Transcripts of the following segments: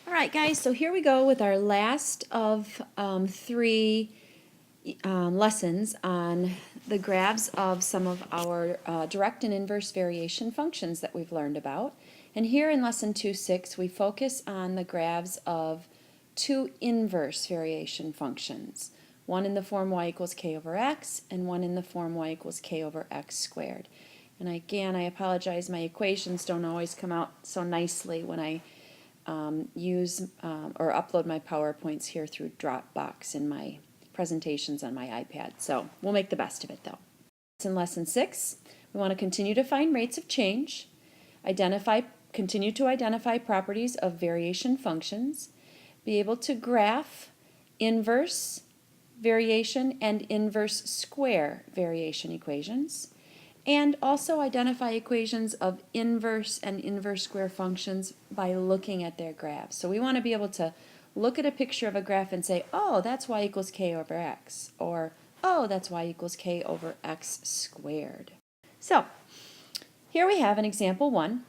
All right, guys, so here we go with our last of three lessons on the graphs of some of our direct and inverse variation functions that we've learned about. And here in lesson 2.6, we focus on the graphs of two inverse variation functions, one in the form y equals k over x and one in the form y equals k over x squared. And again, I apologize, my equations don't always come out so nicely when I use or upload my PowerPoints here through Dropbox in my presentations on my iPad. So we'll make the best of it though. In lesson 6, we want to continue to find rates of change, continue to identify properties of variation functions, be able to graph inverse variation and inverse square variation equations, and also identify equations of inverse and inverse square functions by looking at their graphs. So we want to be able to look at a picture of a graph and say, oh, that's y equals k over x, or oh, that's y equals k over x squared. So here we have an example 1,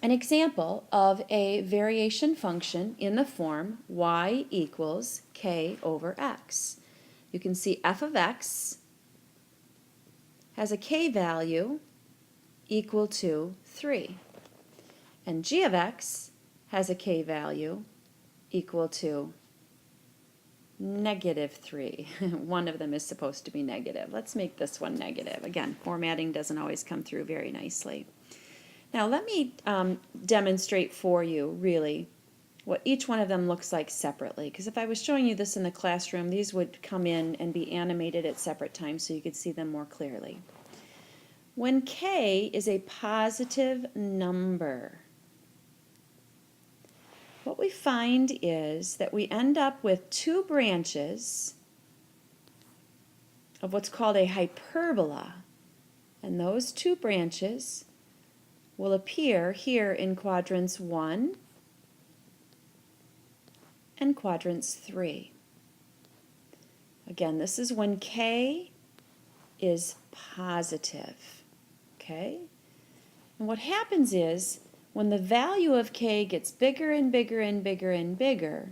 an example of a variation function in the form y equals k over x. You can see f of x has a k value equal to 3. And g of x has a k value equal to -3. One of them is supposed to be negative. Let's make this one negative. Again, formatting doesn't always come through very nicely. Now let me demonstrate for you really what each one of them looks like separately, because if I was showing you this in the classroom, these would come in and be animated at separate times so you could see them more clearly. When k is a positive number, what we find is that we end up with two branches of what's called a hyperbola, and those two branches will appear here in quadrants 1 and quadrants 3. Again, this is when k is positive, okay? And what happens is, when the value of k gets bigger and bigger and bigger and bigger,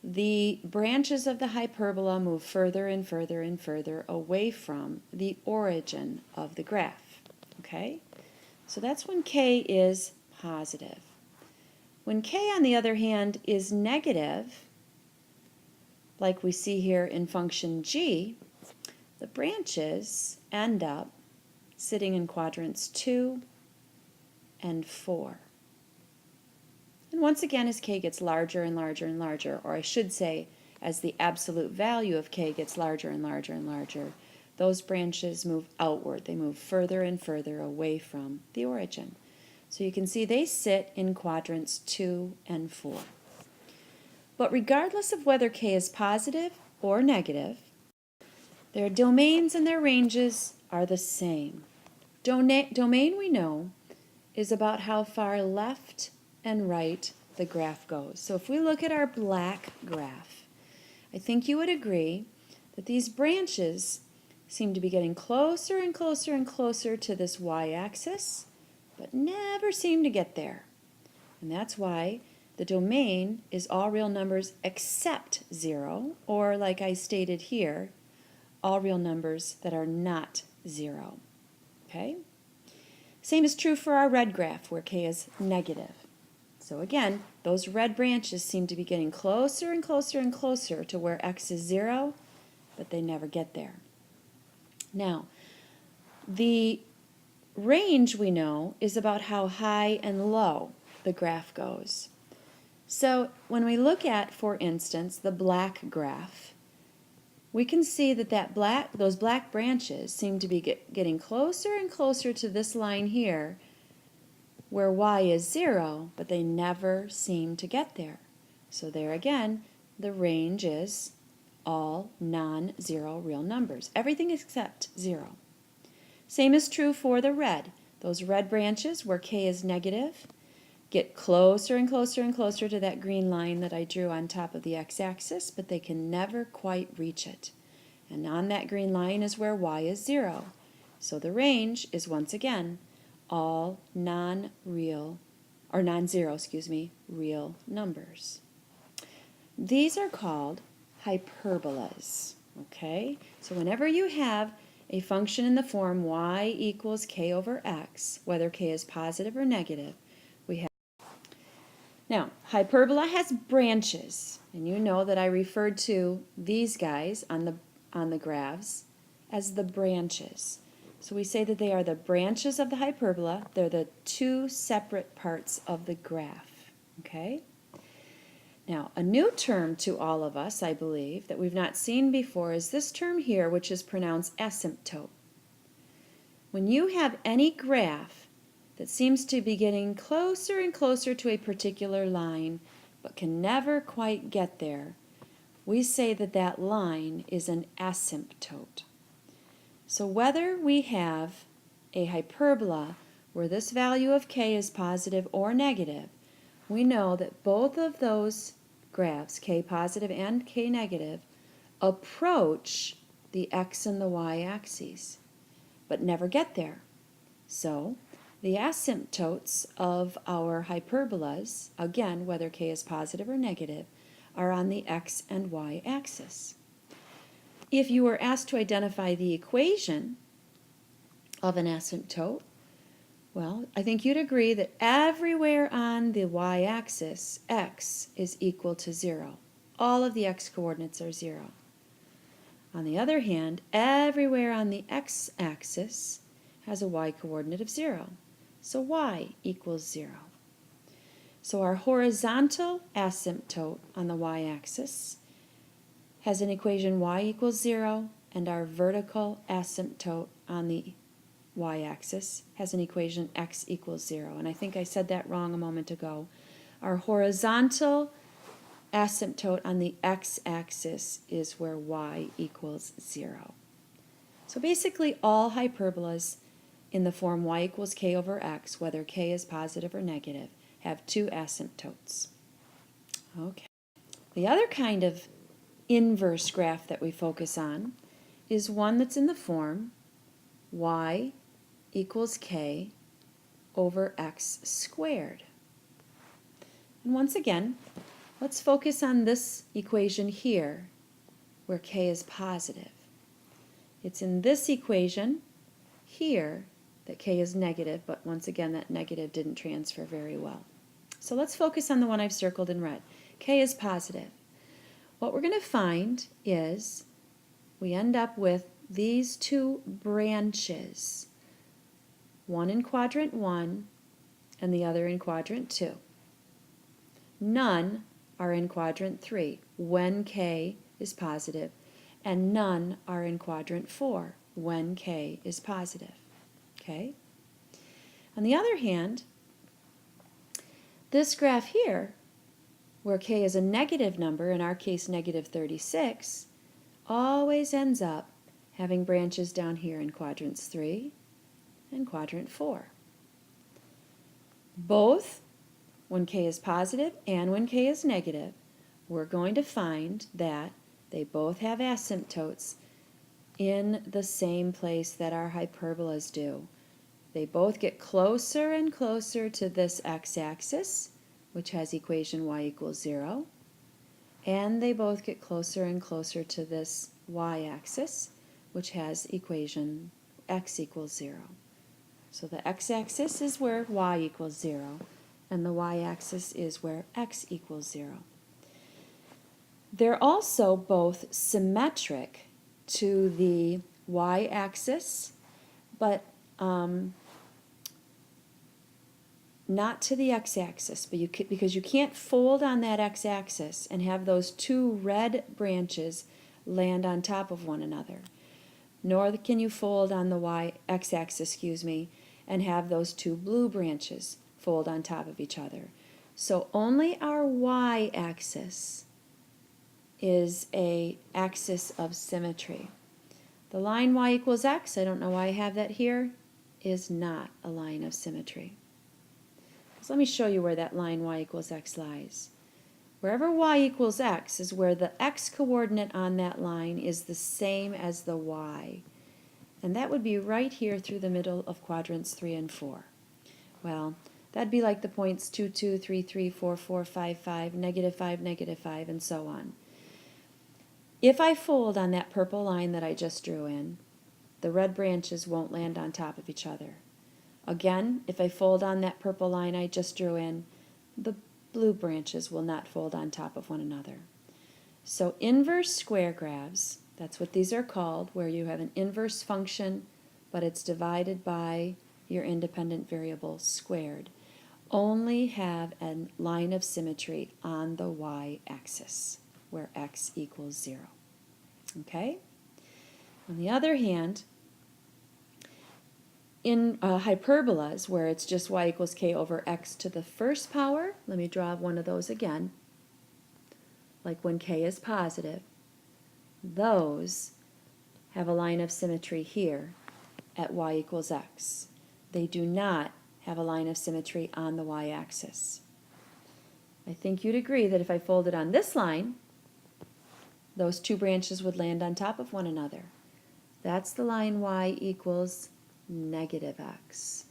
the branches of the hyperbola move further and further and further away from the origin of the graph, okay? So that's when k is positive. When k, on the other hand, is negative, like we see here in function g, the branches end up sitting in quadrants 2 and 4. And once again, as k gets larger and larger and larger, or I should say, as the absolute value of k gets larger and larger and larger, those branches move outward. They move further and further away from the origin. So you can see they sit in quadrants 2 and 4. But regardless of whether k is positive or negative, their domains and their ranges are the same. Domain, we know, is about how far left and right the graph goes. So if we look at our black graph, I think you would agree that these branches seem to be getting closer and closer and closer to this y-axis, but never seem to get there. And that's why the domain is all real numbers except 0, or like I stated here, all real numbers that are not 0. Okay? Same is true for our red graph where k is negative. So again, those red branches seem to be getting closer and closer and closer to where x is 0, but they never get there. Now, the range, we know, is about how high and low the graph goes. So when we look at, for instance, the black graph, we can see that, those black branches seem to be getting closer and closer to this line here where y is 0, but they never seem to get there. So there again, the range is all non-zero real numbers, everything except 0. Same is true for the red. Those red branches where k is negative get closer and closer and closer to that green line that I drew on top of the x-axis, but they can never quite reach it. And on that green line is where y is 0. So the range is once again all non-real or non-zero, excuse me, real numbers. These are called hyperbolas, okay? So whenever you have a function in the form y equals k over x, whether k is positive or negative, we have. Now, hyperbola has branches, and you know that I referred to these guys on the graphs as the branches. So we say that they are the branches of the hyperbola. They're the two separate parts of the graph, okay? Now, a new term to all of us, I believe, that we've not seen before is this term here, which is pronounced asymptote. When you have any graph that seems to be getting closer and closer to a particular line, but can never quite get there, we say that that line is an asymptote. So whether we have a hyperbola where this value of k is positive or negative, we know that both of those graphs, k positive and k negative, approach the x and the y axes, but never get there. So the asymptotes of our hyperbolas, again, whether k is positive or negative, are on the x and y axis. If you were asked to identify the equation of an asymptote, well, I think you'd agree that everywhere on the y-axis, x is equal to 0. All of the x coordinates are 0. On the other hand, everywhere on the x-axis has a y-coordinate of 0. So y equals 0. So our horizontal asymptote on the y-axis has an equation y equals 0, and our vertical asymptote on the y-axis has an equation x equals 0. And I think I said that wrong a moment ago. Our horizontal asymptote on the x-axis is where y equals 0. So basically all hyperbolas in the form y equals k over x, whether k is positive or negative, have two asymptotes. Okay. The other kind of inverse graph that we focus on is one that's in the form y equals k over x squared. And once again, let's focus on this equation here where k is positive. It's in this equation here that k is negative, but once again that negative didn't transfer very well. So let's focus on the one I've circled in red. K is positive. What we're going to find is we end up with these two branches, one in quadrant 1 and the other in quadrant 2. None are in quadrant 3 when k is positive, and none are in quadrant 4 when k is positive. Okay? On the other hand, this graph here, where k is a negative number, in our case negative 36, always ends up having branches down here in quadrants 3 and quadrant 4. Both when k is positive and when k is negative, we're going to find that they both have asymptotes in the same place that our hyperbolas do. They both get closer and closer to this x-axis, which has equation y equals 0, and they both get closer and closer to this y-axis, which has equation x equals 0. So the x-axis is where y equals 0, and the y-axis is where x equals 0. They're also both symmetric to the y-axis, but not to the x-axis, but because you can't fold on that x-axis and have those two red branches land on top of one another. Nor can you fold on the x-axis, and have those two blue branches fold on top of each other. So only our y-axis is an axis of symmetry. The line y equals x, I don't know why I have that here, is not a line of symmetry. So let me show you where that line y equals x lies. Wherever y equals x is where the x coordinate on that line is the same as the y. And that would be right here through the middle of quadrants 3 and 4. Well, That'd be like the points 2, 2, 3, 3, 4, 4, 5, 5, -5, -5, and so on. If I fold on that purple line that I just drew in, the red branches won't land on top of each other. Again, if I fold on that purple line I just drew in, the blue branches will not fold on top of one another. So inverse square graphs, that's what these are called, where you have an inverse function, but it's divided by your independent variable squared, only have a line of symmetry on the y-axis, where x equals 0. Okay? On the other hand, in hyperbolas, where it's just y equals k over x to the first power, let me draw one of those again, like when k is positive, those have a line of symmetry here at y equals x. They do not have a line of symmetry on the y-axis. I think you'd agree that if I folded on this line, those two branches would land on top of one another. That's the line y equals -x.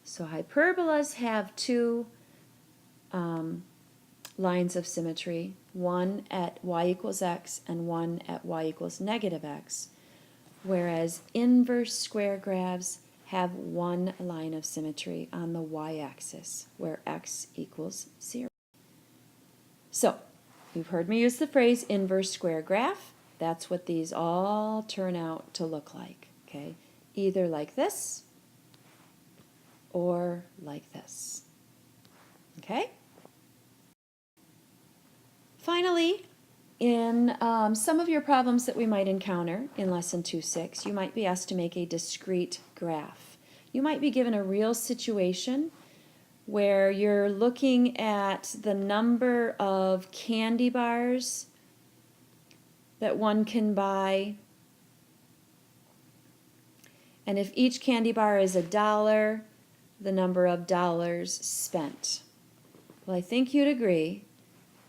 So hyperbolas have two lines of symmetry, one at y equals x and one at y equals -x, whereas inverse square graphs have one line of symmetry on the y-axis, where x equals 0. So, you've heard me use the phrase inverse square graph. That's what these all turn out to look like, okay? Either like this or like this, okay? Finally, in some of your problems that we might encounter in Lesson 2.6, you might be asked to make a discrete graph. You might be given a real situation where you're looking at the number of candy bars that one can buy, and if each candy bar is $1, the number of dollars spent. Well, I think you'd agree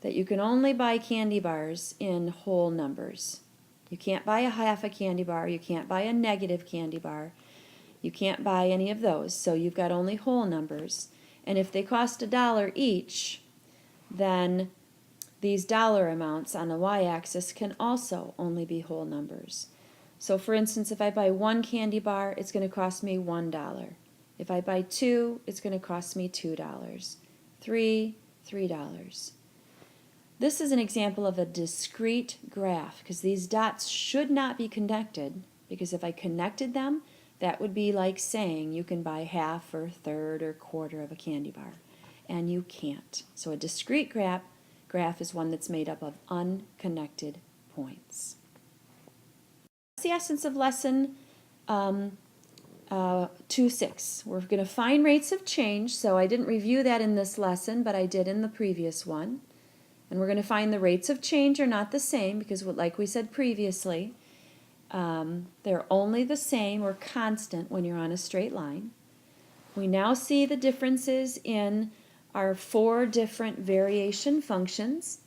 that you can only buy candy bars in whole numbers. You can't buy a half a candy bar, you can't buy a negative candy bar, you can't buy any of those, so you've got only whole numbers. And if they cost $1 each, then these dollar amounts on the y-axis can also only be whole numbers. So for instance, if I buy one candy bar, it's going to cost me $1. If I buy two, it's going to cost me $2. Three, $3. This is an example of a discrete graph, because these dots should not be connected, because if I connected them, that would be like saying you can buy half or third or quarter of a candy bar, and you can't. So a discrete graph is one that's made up of unconnected points. That's the essence of lesson 2.6. We're going to find rates of change, so I didn't review that in this lesson, but I did in the previous one. And we're going to find the rates of change are not the same, because like we said previously, they're only the same or constant when you're on a straight line. We now see the differences in our 4 different variation functions.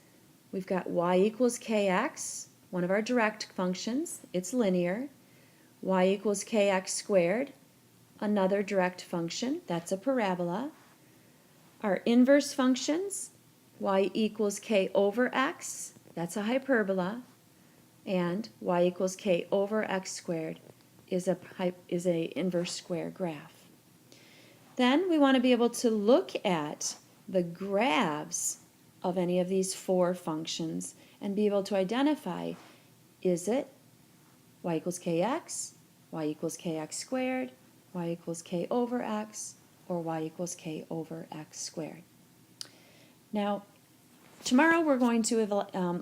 We've got y equals kx, one of our direct functions. It's linear. Y equals kx squared, another direct function. That's a parabola. Our inverse functions, y equals k over x, that's a hyperbola. And y equals k over x squared is a inverse square graph. Then we want to be able to look at the graphs of any of these 4 functions and be able to identify, is it y equals kx, y equals kx squared, y equals k over x, or y equals k over x squared. Now, tomorrow we're going to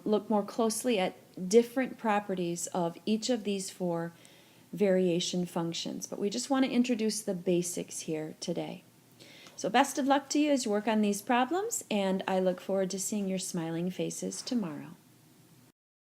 look more closely at different properties of each of these 4 variation functions, but we just want to introduce the basics here today. So best of luck to you as you work on these problems, and I look forward to seeing your smiling faces tomorrow.